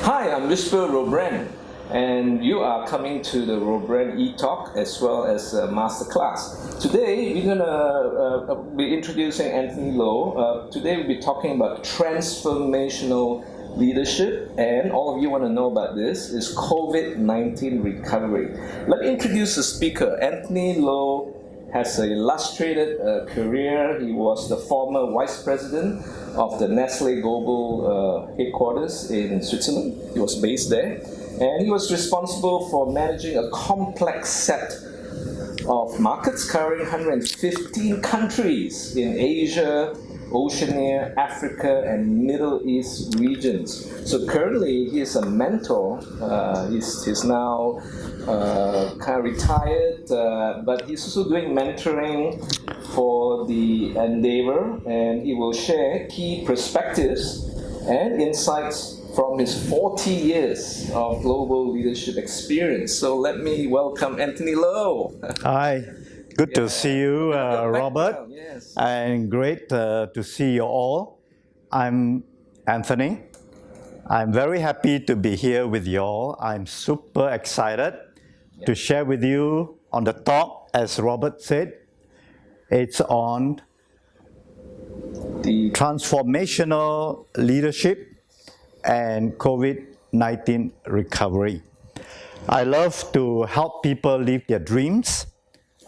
Hi, I'm Mr. Robren, and you are coming to the Robren e-talk as well as a masterclass. Today, we're gonna be introducing Anthony Low. Today, we'll be talking about transformational leadership, and all of you want to know about this is COVID-19 recovery. Let me introduce the speaker. Anthony Low has an illustrated career. He was the former vice president of the Nestle Global headquarters in Switzerland. He was based there, and he was responsible for managing a complex set of markets covering 115 countries in Asia, Oceania, Africa, and Middle East regions. So currently, he is a mentor. He's now kind of retired, but he's also doing mentoring for the endeavor, and he will share key perspectives and insights from his 40 years of global leadership experience. So let me welcome Anthony Low. Hi, good to see you, Robert, yes. and great to see you all. I'm Anthony. I'm very happy to be here with you all. I'm super excited to share with you on the talk, as Robert said. It's on The transformational leadership and COVID-19 recovery. I love to help people live their dreams.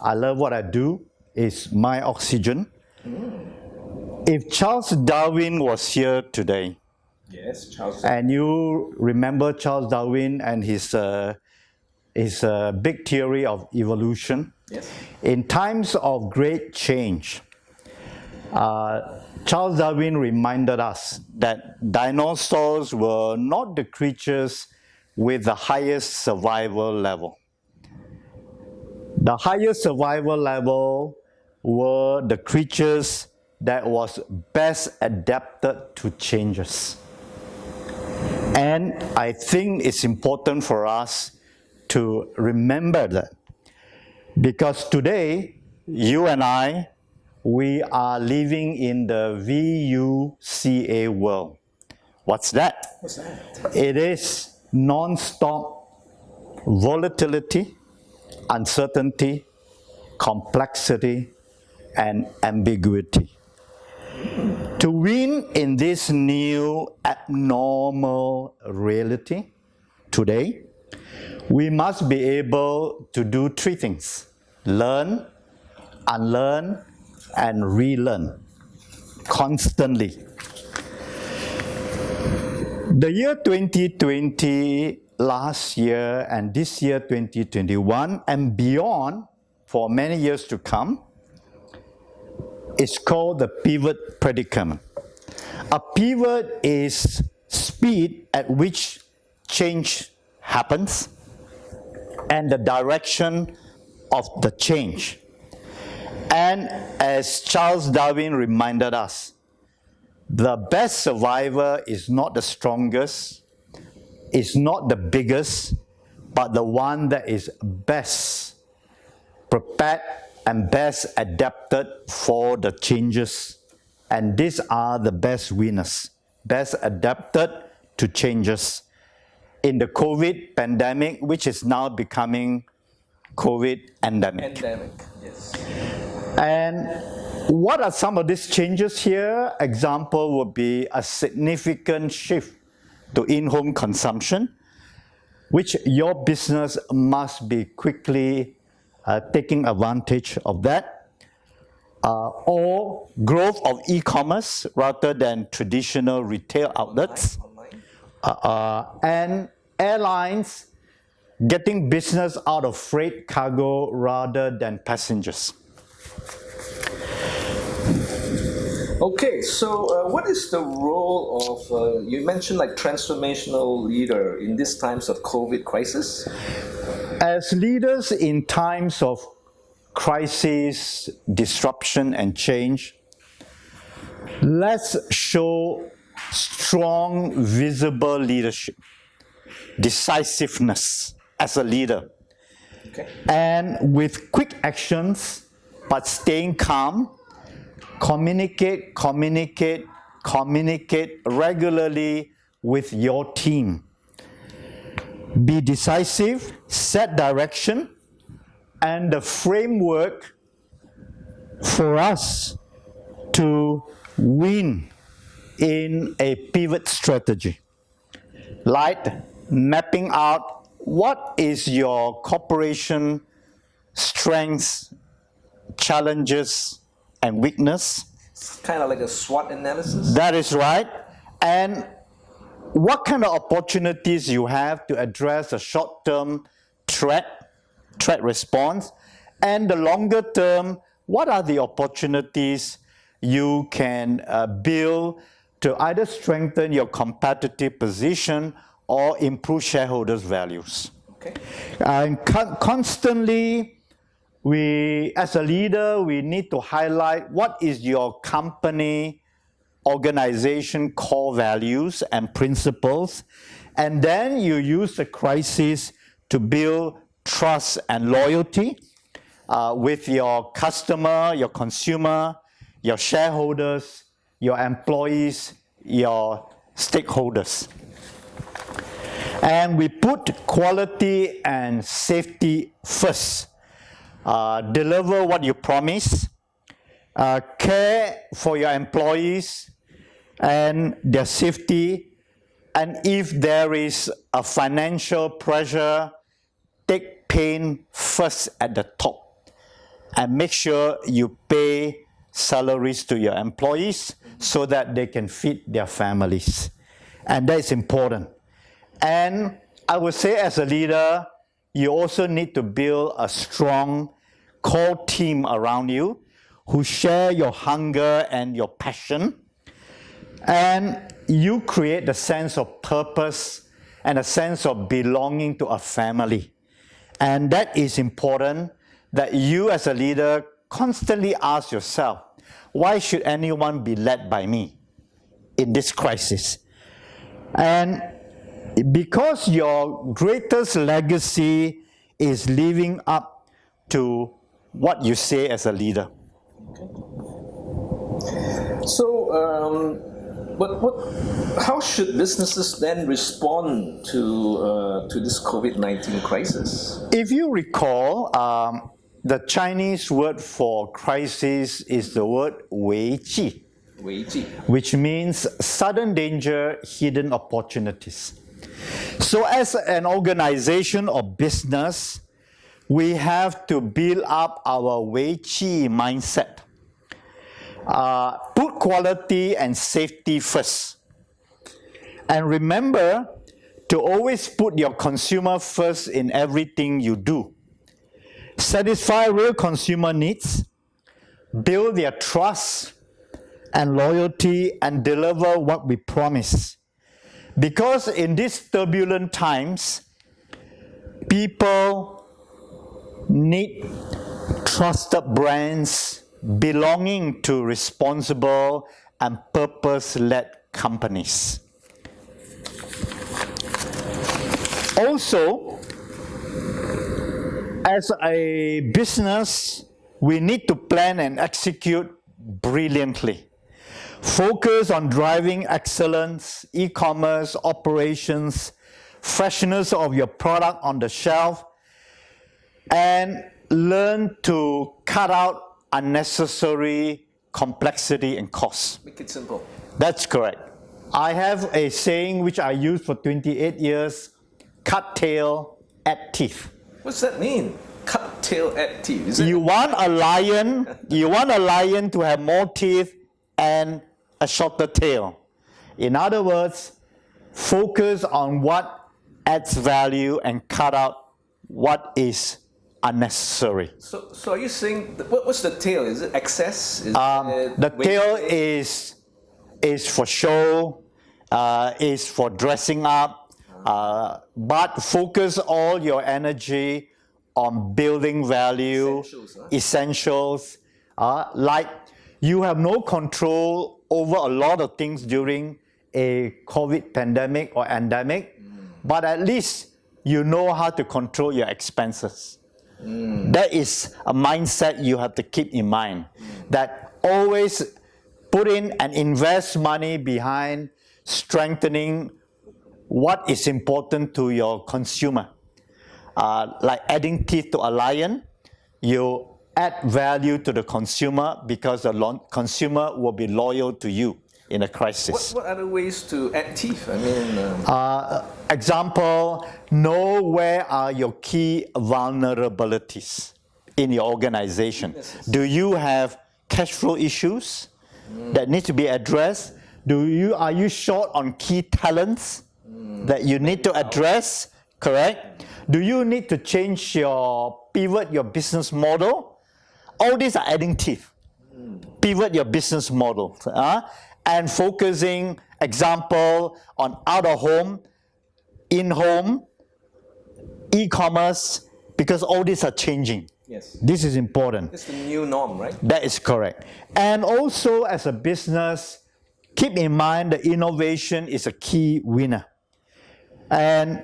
I love what I do. It's my oxygen. If Charles Darwin was here today, yes, Charles. and you remember Charles Darwin and his big theory of evolution, Yes. in times of great change, Charles Darwin reminded us that dinosaurs were not the creatures with the highest survival level. The highest survival level were the creatures that was best adapted to changes. And I think it's important for us to remember that. Because today, you and I, we are living in the VUCA world. What's that? What's that? It is non-stop volatility, uncertainty, complexity, and ambiguity. To win in this new abnormal reality today, we must be able to do three things: learn, unlearn, and relearn constantly. The year 2020, last year, and this year 2021, and beyond, for many years to come, is called the pivot predicament. A pivot is speed at which change happens and the direction of the change. And as Charles Darwin reminded us, the best survivor is not the strongest, is not the biggest, but the one that is best prepared and best adapted for the changes. And these are the best winners, best adapted to changes. In the COVID pandemic, which is now becoming COVID-endemic. Endemic, yes. And what are some of these changes here? Example would be a significant shift to in-home consumption, which your business must be quickly taking advantage of that. Or growth of e-commerce rather than traditional retail outlets. And airlines getting business out of freight cargo rather than passengers. Okay, so what is the role of, you mentioned like transformational leader in these times of COVID crisis? As leaders in times of crisis, disruption, and change, let's show strong, visible leadership, decisiveness as a leader, Okay. and with quick actions, but staying calm, communicate regularly with your team be decisive, set direction, and the framework for us to win in a pivot strategy. Like mapping out what is your corporation strengths, challenges, and weakness. It's kind of like a SWOT analysis. That is right. And what kind of opportunities you have to address the short-term threat response, and the longer term, what are the opportunities you can build to either strengthen your competitive position or improve shareholders' values. Okay. And constantly, as a leader, we need to highlight what is your company, organization core values and principles, and then you use the crisis to build trust and loyalty with your customer, your consumer, your shareholders, your employees, your stakeholders. And we put quality and safety first. Deliver what you promise, care for your employees and their safety, and if there is a financial pressure, take pain first at the top and make sure you pay salaries to your employees so that they can feed their families. And that is important. And I would say as a leader, you also need to build a strong core team around you who share your hunger and your passion. And you create the sense of purpose and a sense of belonging to a family. And that is important, that you as a leader constantly ask yourself, why should anyone be led by me in this crisis? And because your greatest legacy is living up to what you say as a leader. Okay. So, how should businesses then respond to this COVID-19 crisis? If you recall, the Chinese word for crisis is the word WEI JI, which means sudden danger, hidden opportunities. So as an organization or business, we have to build up our WEI JI mindset. Put quality and safety first. And remember to always put your consumer first in everything you do. Satisfy real consumer needs, build their trust and loyalty, and deliver what we promise. Because in these turbulent times, people need trusted brands belonging to responsible and purpose-led companies. Also, as a business, we need to plan and execute brilliantly. Focus on driving excellence, e-commerce, operations, freshness of your product on the shelf, and learn to cut out unnecessary complexity and costs. Make it simple. That's correct. I have a saying which I use for 28 years, cut tail, add teeth. What's that mean? Cut tail, add teeth. You want a lion to have more teeth and a shorter tail. In other words, focus on what adds value and cut out what is unnecessary. So are you saying, what's the tail? Is it excess? The tail is for show, is for dressing up, but focus all your energy on building value, essentials, like you have no control over a lot of things during a COVID pandemic or endemic, but at least you know how to control your expenses. That is a mindset you have to keep in mind, that always put in and invest money behind strengthening what is important to your consumer. Like adding teeth to a lion, you add value to the consumer because the consumer will be loyal to you in a crisis. What other ways to add teeth? I mean, Example, know where are your key vulnerabilities in your organization. Do you have cash flow issues that need to be addressed? Are you short on key talents that you need to address? Correct? Do you need to pivot your business model? All these are adding teeth. Pivot your business model. And focusing, example, on out-of-home, in-home, e-commerce, because all these are changing. yes, This is important. it's the new norm, right? That is correct. And also as a business, keep in mind that innovation is a key winner. And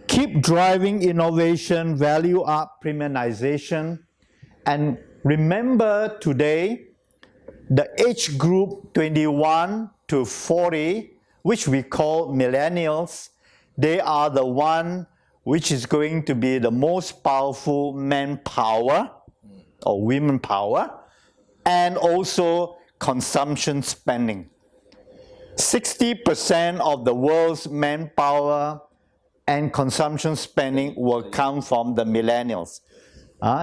keep driving innovation, value up, premiumization. And remember today, the age group 21 to 40, which we call millennials, they are the one which is going to be the most powerful manpower or women power, and also consumption spending. 60% of the world's manpower and consumption spending will come from the millennials.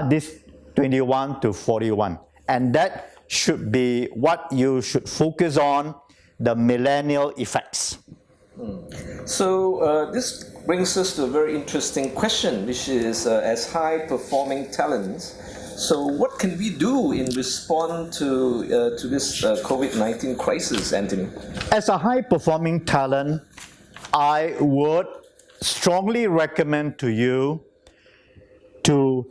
This 21 to 41. And that should be what you should focus on, the millennial effects. So this brings us to a very interesting question, which is as high-performing talents. So what can we do in response to this COVID-19 crisis, Anthony? As a high-performing talent, I would strongly recommend to you to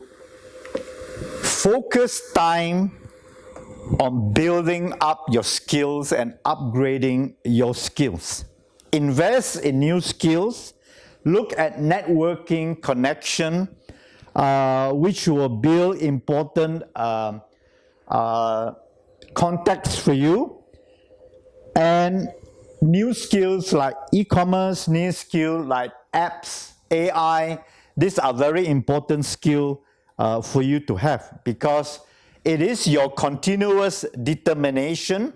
focus time on building up your skills and upgrading your skills. Invest in new skills. Look at networking, connection, which will build important contacts for you. And new skills like e-commerce, new skills like apps, AI, these are very important skills for you to have, because it is your continuous determination,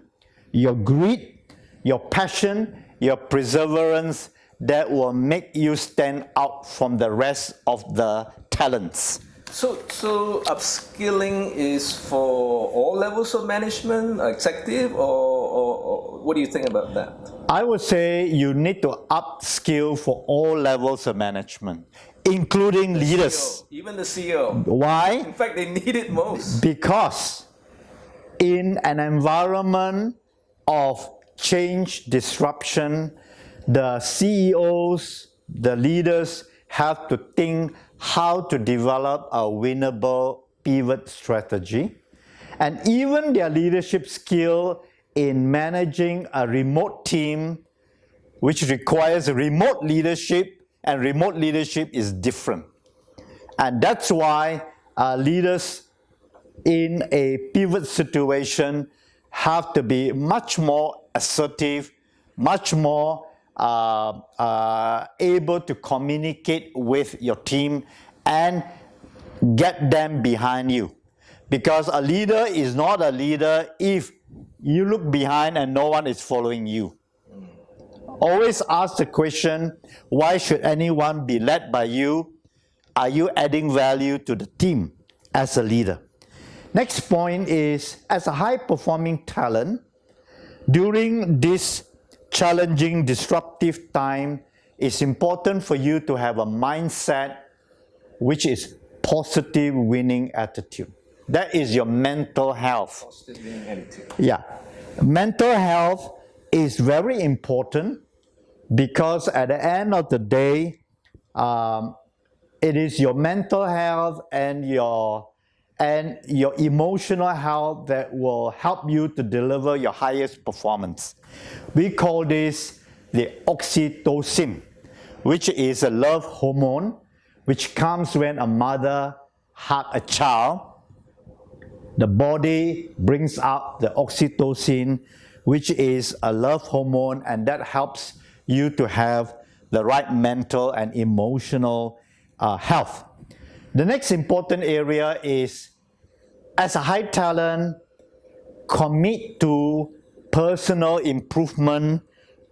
your grit, your passion, your perseverance that will make you stand out from the rest of the talents. So upskilling is for all levels of management, executive, or what do you think about that? I would say you need to upskill for all levels of management, including leaders. CEO, even the CEO. Why? In fact, they need it most. Because in an environment of change, disruption, the CEOs, the leaders have to think how to develop a winnable pivot strategy. And even their leadership skill in managing a remote team, which requires remote leadership, and remote leadership is different. And that's why leaders in a pivot situation have to be much more assertive, much more able to communicate with your team and get them behind you. Because a leader is not a leader if you look behind and no one is following you. Always ask the question, why should anyone be led by you? Are you adding value to the team as a leader? Next point is, as a high-performing talent, during this challenging, disruptive time, it's important for you to have a mindset which is positive winning attitude. That is your mental health. Positive winning attitude. Yeah. Mental health is very important because at the end of the day, it is your mental health and your emotional health that will help you to deliver your highest performance. We call this the oxytocin, which is a love hormone, which comes when a mother hugs a child. The body brings out the oxytocin, which is a love hormone, and that helps you to have the right mental and emotional health. The next important area is, as a high talent, commit to personal improvement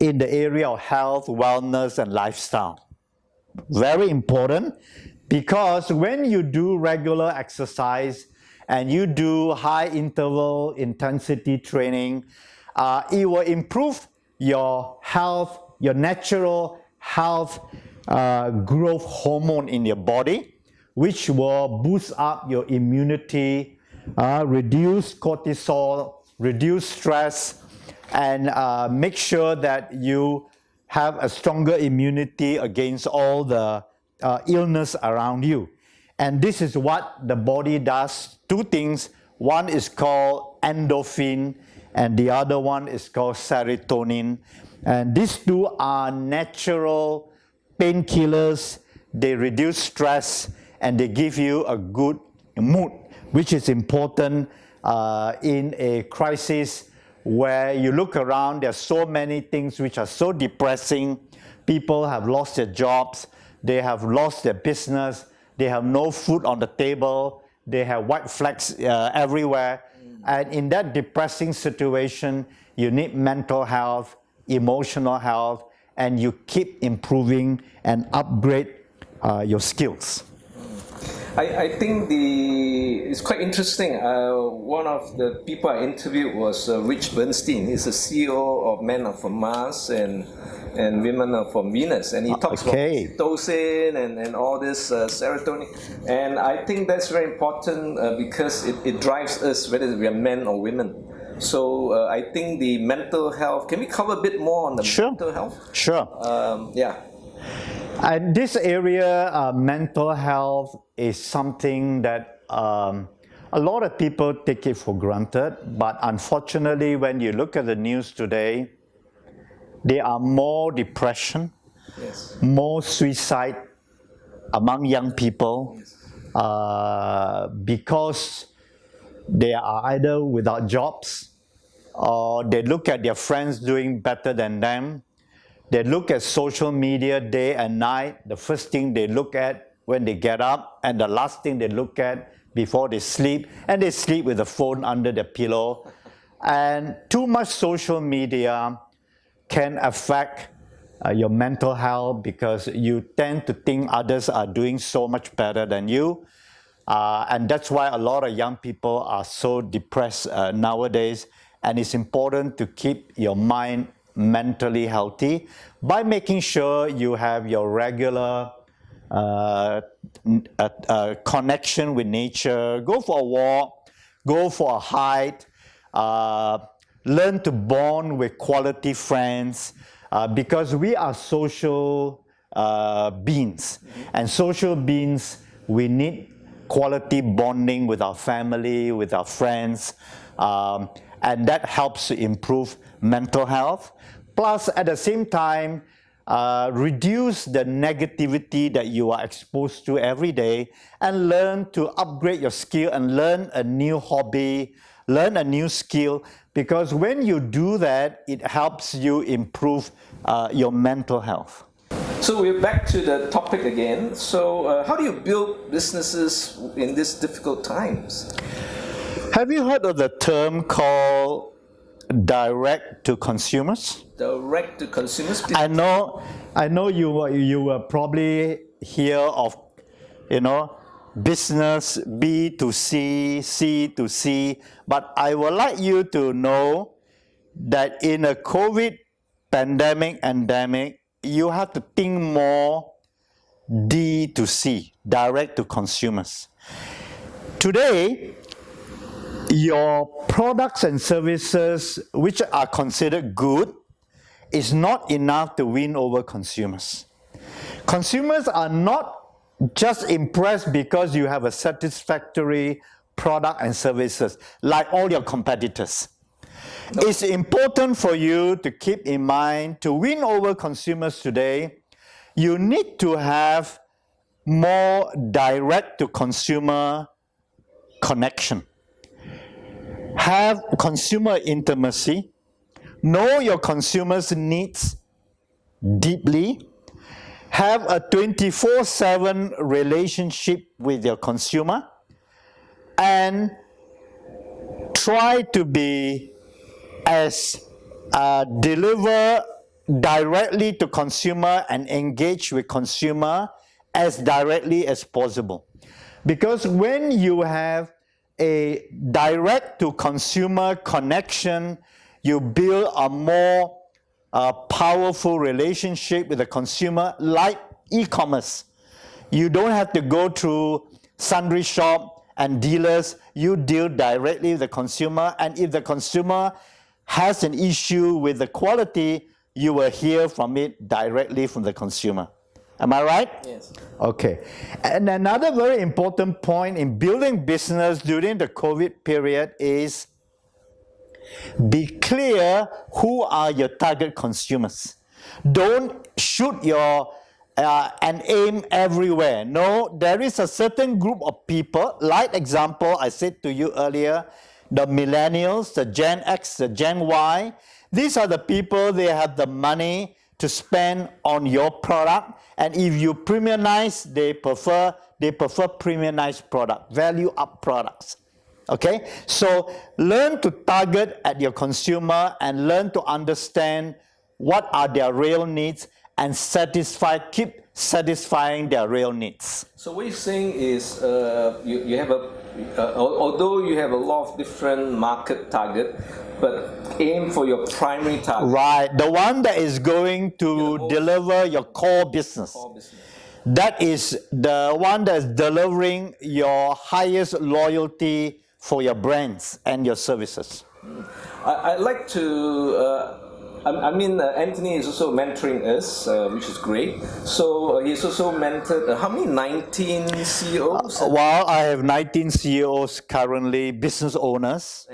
in the area of health, wellness, and lifestyle. Very important, because when you do regular exercise and you do high interval intensity training, it will improve your health, your natural health growth hormone in your body, which will boost up your immunity, reduce cortisol, reduce stress, and make sure that you have a stronger immunity against all the illness around you. And this is what the body does. Two things. One is called endorphin, and the other one is called serotonin. And these two are natural painkillers. They reduce stress and they give you a good mood, which is important in a crisis where you look around. There's so many things which are so depressing. People have lost their jobs, they have lost their business, they have no food on the table, they have white flags everywhere. And in that depressing situation, you need mental health, emotional health, and you keep improving and upgrade your skills. I think it's quite interesting. One of the people I interviewed was Rich Bernstein. He's the CEO of Men Are From Mars and Women Are From Venus. And he talks about oxytocin and all this serotonin. And I think that's very important because it drives us, whether we are men or women. So I think the mental health, can we cover a bit more on the mental health? Sure. Yeah. And this area, mental health, is something that a lot of people take it for granted. But unfortunately, when you look at the news today, there are more depression, more suicide among young people because they are either without jobs, or they look at their friends doing better than them. They look at social media day and night. The first thing they look at when they get up, and the last thing they look at before they sleep, and they sleep with the phone under their pillow. And too much social media can affect your mental health, because you tend to think others are doing so much better than you. And that's why a lot of young people are so depressed nowadays. And it's important to keep your mind mentally healthy by making sure you have your regular connection with nature. Go for a walk, go for a hike, learn to bond with quality friends, because we are social beings. And social beings, we need quality bonding with our family, with our friends, and that helps to improve mental health. Plus, at the same time, reduce the negativity that you are exposed to every day, and learn to upgrade your skill and learn a new hobby, learn a new skill, because when you do that, it helps you improve your mental health. So we're back to the topic again. So how do you build businesses in these difficult times? Have you heard of the term called direct to consumers? Direct to consumers? I know you will probably hear of, business B to C, C to C, but I would like you to know that in a COVID endemic, you have to think more D to C, direct to consumers. Today, your products and services, which are considered good, is not enough to win over consumers. Consumers are not just impressed because you have a satisfactory product and services like all your competitors. No. It's important for you to keep in mind, to win over consumers today, you need to have more direct to consumer connection. Have consumer intimacy, know your consumers' needs deeply, have a 24/7 relationship with your consumer, and try to be as deliver directly to consumer and engage with consumer as directly as possible. Because when you have a direct to consumer connection, you build a more powerful relationship with the consumer, like e-commerce. You don't have to go through sundry shop and dealers. You deal directly with the consumer, and if the consumer has an issue with the quality, you will hear from it directly from the consumer. Am I right? Yes. Okay. And another very important point in building business during the COVID period is be clear who are your target consumers. Don't shoot your and aim everywhere. No, there is a certain group of people, like example I said to you earlier, the millennials, the Gen X, the Gen Y. These are the people, they have the money to spend on your product, and if you premiumize, they prefer premiumized product, value up products. Okay, so learn to target at your consumer and learn to understand what are their real needs and keep satisfying their real needs. So what you're saying is you have although you have a lot of different market target, but aim for your primary target. Right, the one that is going to deliver your core business. That is the one that's delivering your highest loyalty for your brands and your services. I'd like to, Anthony is also mentoring us, which is great. So he's also mentored, how many, 19 CEOs? Well, I have 19 CEOs currently, business owners.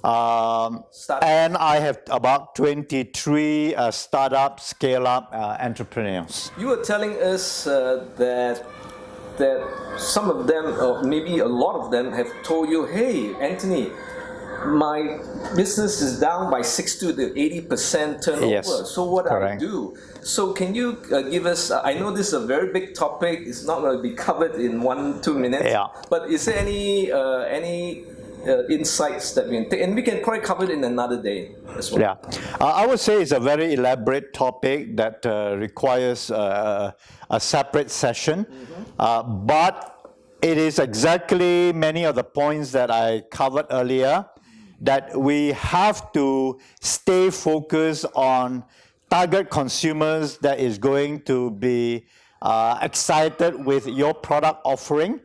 And I have about 23 startup, scale-up entrepreneurs. You were telling us that some of them, or maybe a lot of them, have told you, hey, Anthony, my business is down by 60 to 80% turnover. Yes, so what correct. I do? So can you give us, I know this is a very big topic, it's not going to be covered in 1-2 minutes, yeah. But is there any insights that we can take? And we can probably cover it in another day as well. Yeah, I would say it's a very elaborate topic that requires a separate session, but it is exactly many of the points that I covered earlier, that we have to stay focused on target consumers that is going to be excited with your product offering,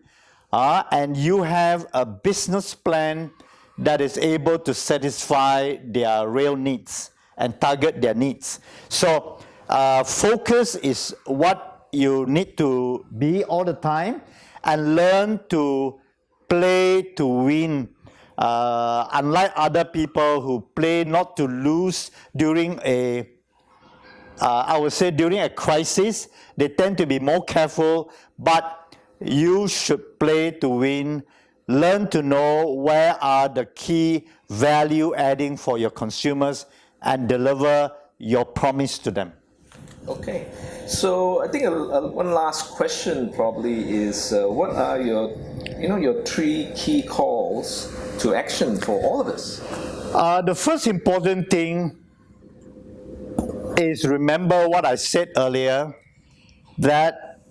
and you have a business plan that is able to satisfy their real needs and target their needs. So focus is what you need to be all the time, and learn to play to win. Unlike other people who play not to lose during I would say during a crisis, they tend to be more careful, but you should play to win. Learn to know where are the key value adding for your consumers and deliver your promise to them. Okay, so I think one last question probably is what are your 3 key calls to action for all of us? The first important thing is remember what I said earlier, that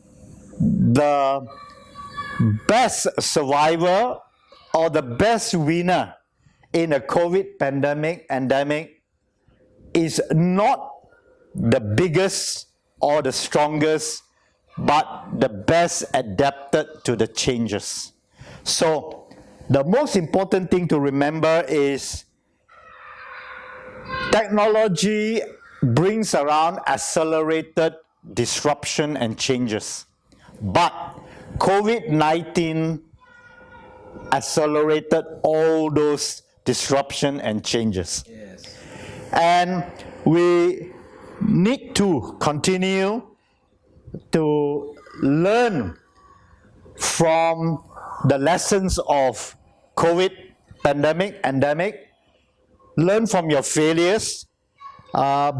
the best survivor or the best winner in a COVID pandemic is not the biggest or the strongest, but the best adapted to the changes. So the most important thing to remember is technology brings around accelerated disruption and changes, but COVID-19 accelerated all those disruption and changes. Yes. And we need to continue to learn from the lessons of COVID pandemic, learn from your failures,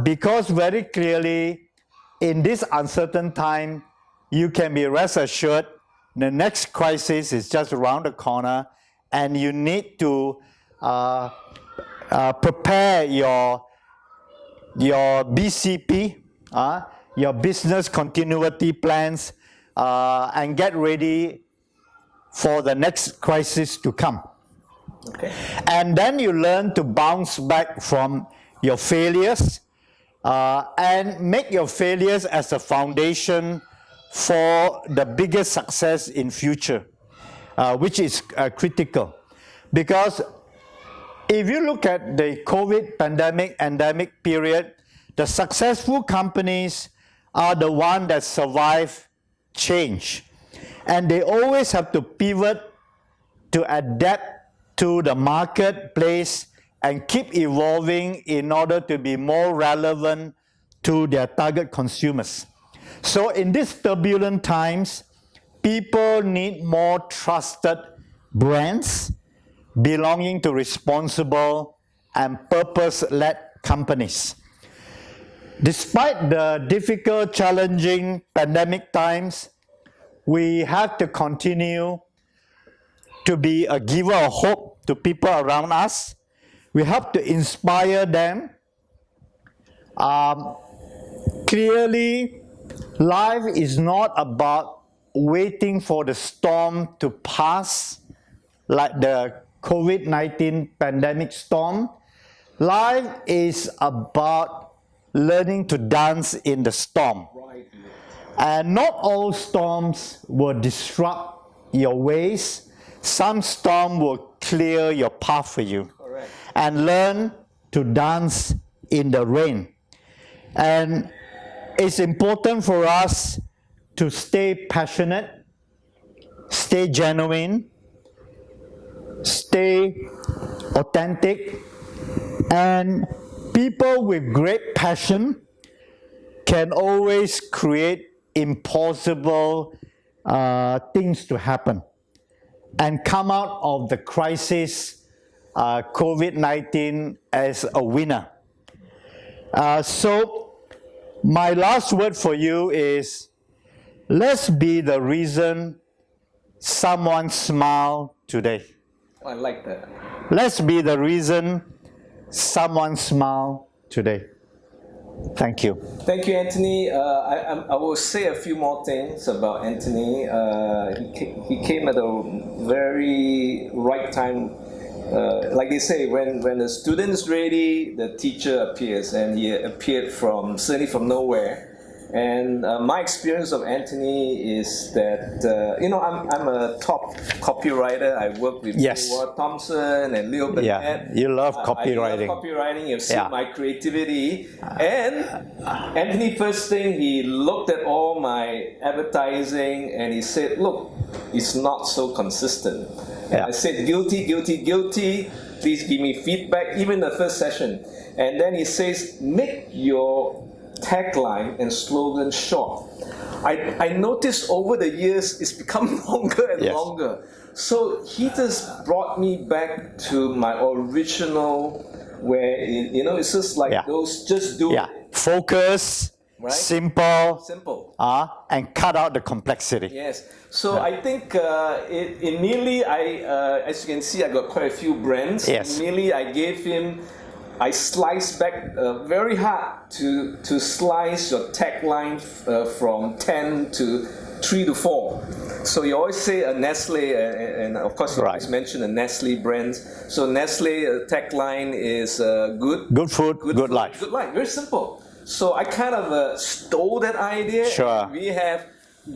because very clearly in this uncertain time, you can be rest assured the next crisis is just around the corner, and you need to prepare your BCP, your business continuity plans, and get ready for the next crisis to come. Okay. And then you learn to bounce back from your failures and make your failures as a foundation for the biggest success in future, which is critical. Because if you look at the COVID endemic period, the successful companies are the ones that survive change. And they always have to pivot to adapt to the marketplace and keep evolving in order to be more relevant to their target consumers. So in these turbulent times, people need more trusted brands belonging to responsible and purpose-led companies. Despite the difficult, challenging pandemic times, we have to continue to be a giver of hope to people around us. We have to inspire them. Clearly, life is not about waiting for the storm to pass, like the COVID-19 pandemic storm. Life is about learning to dance in the storm. Right. And not all storms will disrupt your ways. Some storm will clear your path for you. Correct. And learn to dance in the rain. And it's important for us to stay passionate, stay genuine, stay authentic, and people with great passion can always create impossible things to happen and come out of the crisis, COVID-19, as a winner. So my last word for you is, let's be the reason someone smile today. I like that. Let's be the reason someone smile today. Thank you. Thank you, Anthony. I will say a few more things about Anthony. He came at a very right time. Like they say, when the student is ready, the teacher appears, and he appeared certainly from nowhere. And my experience of Anthony is that I'm a top copywriter. I work with Howard Thompson and Leo Burnett. Yeah, you love copywriting. I love copywriting. You've seen my creativity. And Anthony, first thing, he looked at all my advertising and he said, "Look, it's not so consistent." And I said, "Guilty, guilty, guilty. Please give me feedback." Even the first session. And then he says, "Make your tagline and slogan short." I noticed over the years it's become longer and longer. So he just brought me back to my original, where it's just like those just do it. Focus, right? Simple, and cut out the complexity. Yes. So I think immediately as you can see, I got quite a few brands. Yes. Immediately I sliced back very hard to slice your tagline from 10 to 3 to 4. So you always say a Nestle, and of course you always mention the Nestle brands. So Nestle tagline is good food, good life. Good life, very simple. So I kind of stole that idea. Sure. We have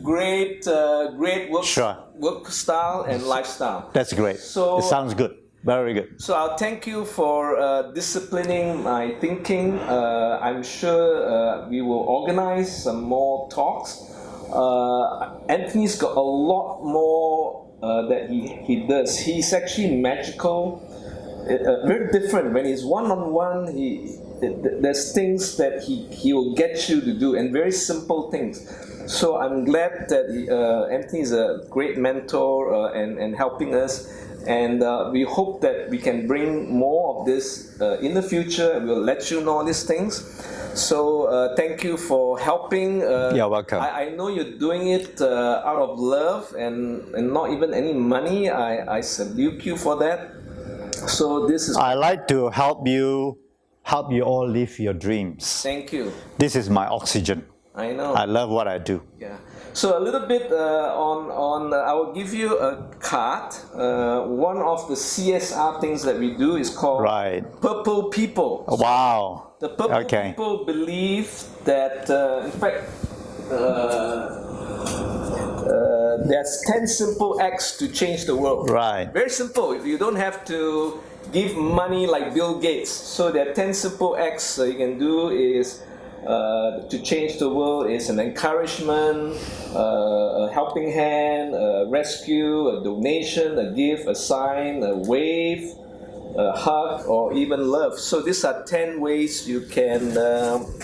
great work style and lifestyle. That's great. So it sounds good. Very good. So I'll thank you for disciplining my thinking. I'm sure we will organize some more talks. Anthony's got a lot more that he does. He's actually magical, very different. When he's one-on-one, there's things that he will get you to do, and very simple things. So I'm glad that Anthony is a great mentor and helping us. And we hope that we can bring more of this in the future. We'll let you know these things. So thank you for helping. You're welcome. I know you're doing it out of love and not even any money. I salute you for that. So this is. I like to help you all live your dreams. Thank you. This is my oxygen. I know. I love what I do. Yeah. So a little bit on I will give you a card. One of the CSR things that we do is called Right. Purple People. Wow. The purple people believe that, in fact, there's 10 simple acts to change the world. Right. Very simple. You don't have to give money like Bill Gates. So there are 10 simple acts you can do is to change the world is an encouragement, a helping hand, a rescue, a donation, a gift, a sign, a wave, a hug, or even love. So these are 10 ways you can,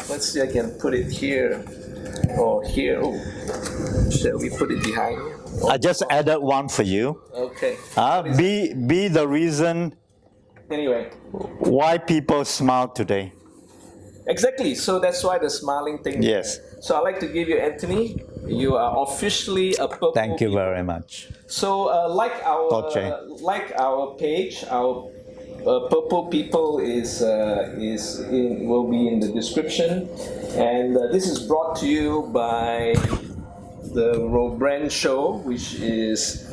let's see, I can put it here or here. Oh, shall we put it behind? I just added one for you. Okay. Be the reason Anyway. why people smile today. Exactly. So that's why the smiling thing. Yes. So I'd like to give you, Anthony, you are officially a purple. Thank you very much. So like our page, our purple people will be in the description, and this is brought to you by the Robren Show, which is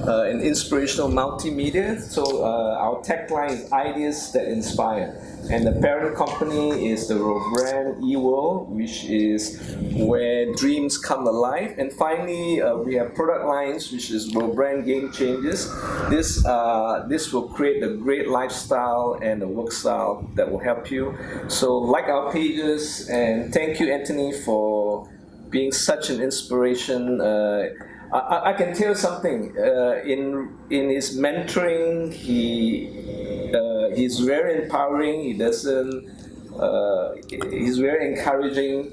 an inspirational multimedia. So our tagline is Ideas That Inspire. And the parent company is the Robren eWorld, which is where dreams come alive. And finally, we have product lines, which is Robren Game Changers. This will create a great lifestyle and a work style that will help you. So like our pages, and thank you, Anthony, for being such an inspiration. I can tell you something. In his mentoring, he's very empowering. He's very encouraging,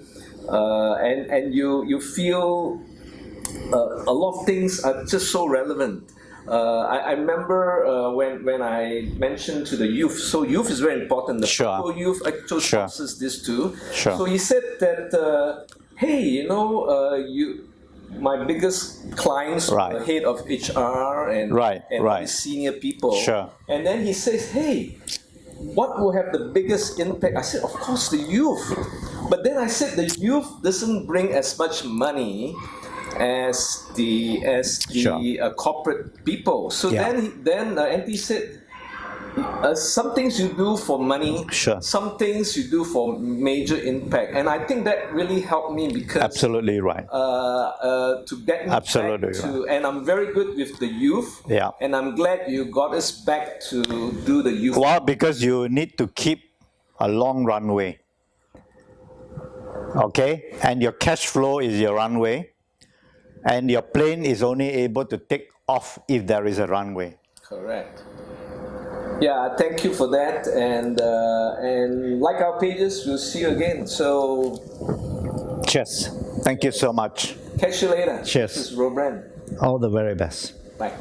and you feel a lot of things are just so relevant. I remember when I mentioned to the youth. So youth is very important. The Sure. youth actually sponsors this too. Sure. So he said that, hey, my biggest clients Right. were the head of HR and Right. senior people. Sure. And then he says, hey, what will have the biggest impact? I said, of course, the youth. But then I said, the youth doesn't bring as much money as the Sure. corporate people. So Yeah. then Andy said, some things you do for money, Sure. some things you do for major impact, and I think that really helped me because Absolutely right. to get me Absolutely back to, and I'm very good with the youth. Yeah. And I'm glad you got us back to do the youth. Well, because you need to keep a long runway. Okay? And your cash flow is your runway. And your plane is only able to take off if there is a runway. Correct. Yeah, thank you for that, and like our pages, we'll see you again. So Cheers. Thank you so much. catch you later. Cheers. This is Robren. All the very best. Bye.